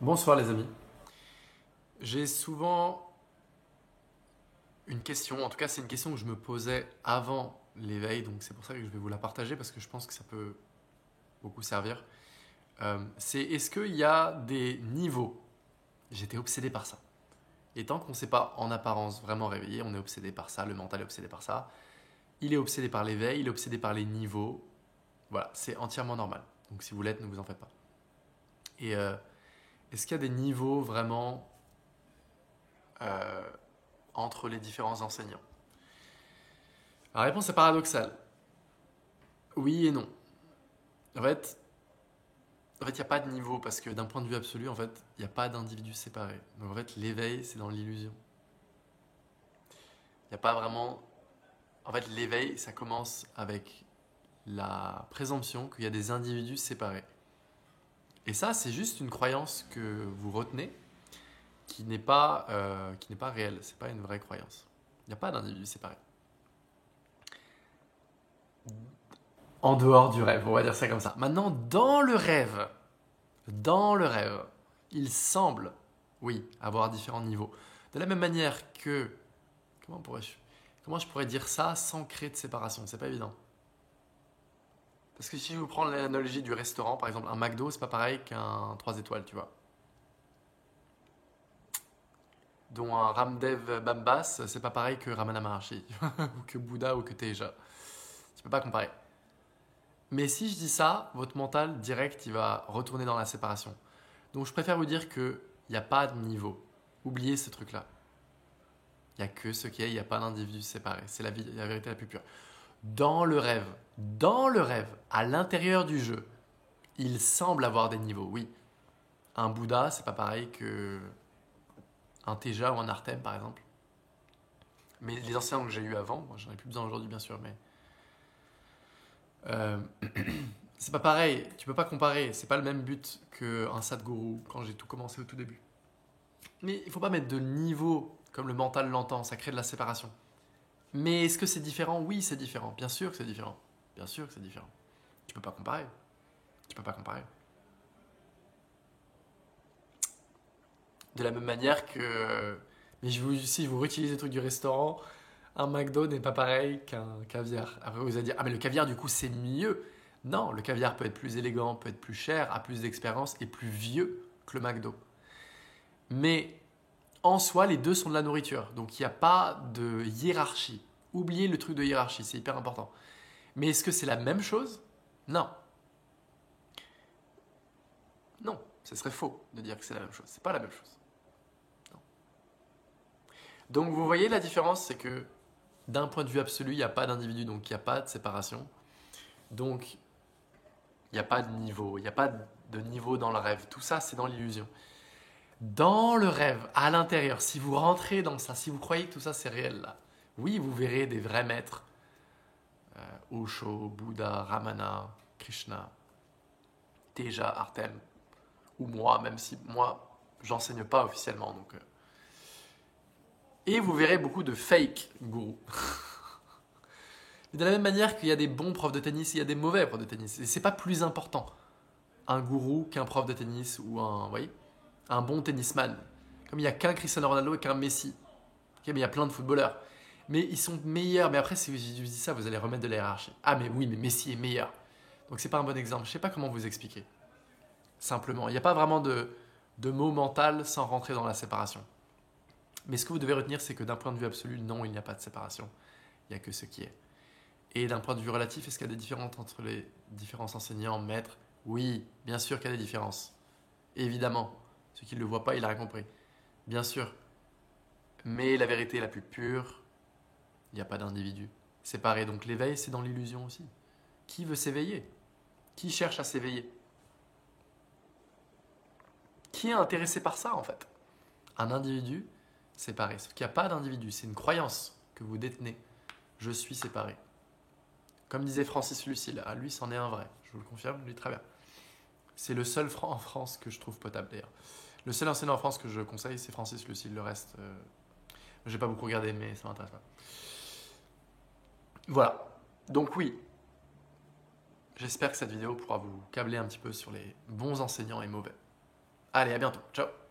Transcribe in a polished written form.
Bonsoir les amis. J'ai souvent une question, en tout cas c'est une question que je me posais avant l'éveil, donc c'est pour ça que je vais vous la partager parce que je pense que ça peut beaucoup servir. C'est est-ce qu'il y a des niveaux? J'étais obsédé par ça. Et tant qu'on ne s'est pas en apparence vraiment réveillé, on est obsédé par ça, le mental est obsédé par ça. Il est obsédé par l'éveil, il est obsédé par les niveaux. Voilà, c'est entièrement normal. Donc si vous l'êtes, ne vous en faites pas. Et est-ce qu'il y a des niveaux vraiment euh, entre les différents enseignants? La réponse est paradoxale. Oui et non. En fait, il n'y a pas de niveau parce que d'un point de vue absolu, en fait, il n'y a pas d'individu séparé. Donc en fait, l'éveil, c'est dans l'illusion. Il n'y a pas vraiment. En fait, l'éveil, ça commence avec la présomption qu'il y a des individus séparés. Et ça, c'est juste une croyance que vous retenez qui n'est pas réelle. C'est pas une vraie croyance. Il n'y a pas d'individus séparés. En dehors du rêve, on va dire ça comme ça. Maintenant, dans le rêve, il semble, oui, avoir différents niveaux. De la même manière que, comment, comment je pourrais dire ça sans créer de séparation? C'est pas évident. Parce que si je vous prends l'analogie du restaurant, par exemple, un McDo, c'est pas pareil qu'un 3 étoiles, tu vois. Dont un Ramdev Bambas, c'est pas pareil que Ramana Maharshi, ou que Bouddha, ou que Teja. Tu peux pas comparer. Mais si je dis ça, votre mental direct, il va retourner dans la séparation. Donc je préfère vous dire qu'il n'y a pas de niveau. Oubliez ce truc-là. Il n'y a que ce qu'il y a, il n'y a pas d'individu séparé. C'est la vérité la plus pure. Dans le rêve, à l'intérieur du jeu, il semble avoir des niveaux, oui. Un Bouddha, c'est pas pareil que un Teja ou un Artem, par exemple. Mais les enseignants que j'ai eus avant, moi j'en ai plus besoin aujourd'hui bien sûr, mais euh, c'est pas pareil. Tu peux pas comparer. C'est pas le même but qu'un Sadhguru quand j'ai tout commencé au tout début. Mais il faut pas mettre de niveau comme le mental l'entend. Ça crée de la séparation. Mais est-ce que c'est différent? Oui, c'est différent. Bien sûr que c'est différent. Bien sûr que c'est différent. Tu peux pas comparer. Tu peux pas comparer. De la même manière que. Mais si vous réutilisez le truc du restaurant, un McDo n'est pas pareil qu'un caviar. Après, vous allez dire, ah, mais le caviar, du coup, c'est mieux. Non, le caviar peut être plus élégant, peut être plus cher, a plus d'expérience et plus vieux que le McDo. Mais en soi, les deux sont de la nourriture. Donc, il n'y a pas de hiérarchie. Oubliez le truc de hiérarchie, c'est hyper important. Mais est-ce que c'est la même chose? Non. Non, ce serait faux de dire que c'est la même chose. C'est pas la même chose. Non. Donc, vous voyez la différence, c'est que d'un point de vue absolu, il n'y a pas d'individu, donc il n'y a pas de séparation. Donc, il n'y a pas de niveau, il n'y a pas de niveau dans le rêve. Tout ça, c'est dans l'illusion. Dans le rêve, à l'intérieur, si vous rentrez dans ça, si vous croyez que tout ça c'est réel là, oui, vous verrez des vrais maîtres, Osho, Bouddha, Ramana, Krishna, Teja, Artem, ou moi, même si moi, j'enseigne pas officiellement. Donc, Et vous verrez beaucoup de fake gourous. De la même manière qu'il y a des bons profs de tennis, il y a des mauvais profs de tennis. Et c'est pas plus important un gourou qu'un prof de tennis ou un, vous voyez, un bon tennisman. Comme il n'y a qu'un Cristiano Ronaldo et qu'un Messi. Ok, mais il y a plein de footballeurs. Mais ils sont meilleurs. Mais après, si je vous dis ça, vous allez remettre de la hiérarchie. Ah, mais oui, mais Messi est meilleur. Donc c'est pas un bon exemple. Je sais pas comment vous expliquer. Simplement, il n'y a pas vraiment de mot mental sans rentrer dans la séparation. Mais ce que vous devez retenir, c'est que d'un point de vue absolu, non, il n'y a pas de séparation. Il n'y a que ce qui est. Et d'un point de vue relatif, est-ce qu'il y a des différences entre les différents enseignants, maîtres? Oui, bien sûr qu'il y a des différences. Évidemment. Ceux qui ne le voient pas, il a rien compris. Bien sûr. Mais la vérité est la plus pure, il n'y a pas d'individu. Séparé, donc l'éveil, c'est dans l'illusion aussi. Qui veut s'éveiller? Qui cherche à s'éveiller? Qui est intéressé par ça en fait? Un individu séparé. Sauf qu'il n'y a pas d'individu, c'est une croyance que vous détenez. Je suis séparé. Comme disait Francis Lucille, ah, lui c'en est un vrai, je vous le confirme, lui très bien. C'est le seul franc en France que je trouve potable d'ailleurs. Le seul enseignant en France que je conseille, c'est Francis Lucille. Le reste, j'ai pas beaucoup regardé, mais ça m'intéresse pas. Voilà. Donc oui, j'espère que cette vidéo pourra vous câbler un petit peu sur les bons enseignants et mauvais. Allez, à bientôt. Ciao.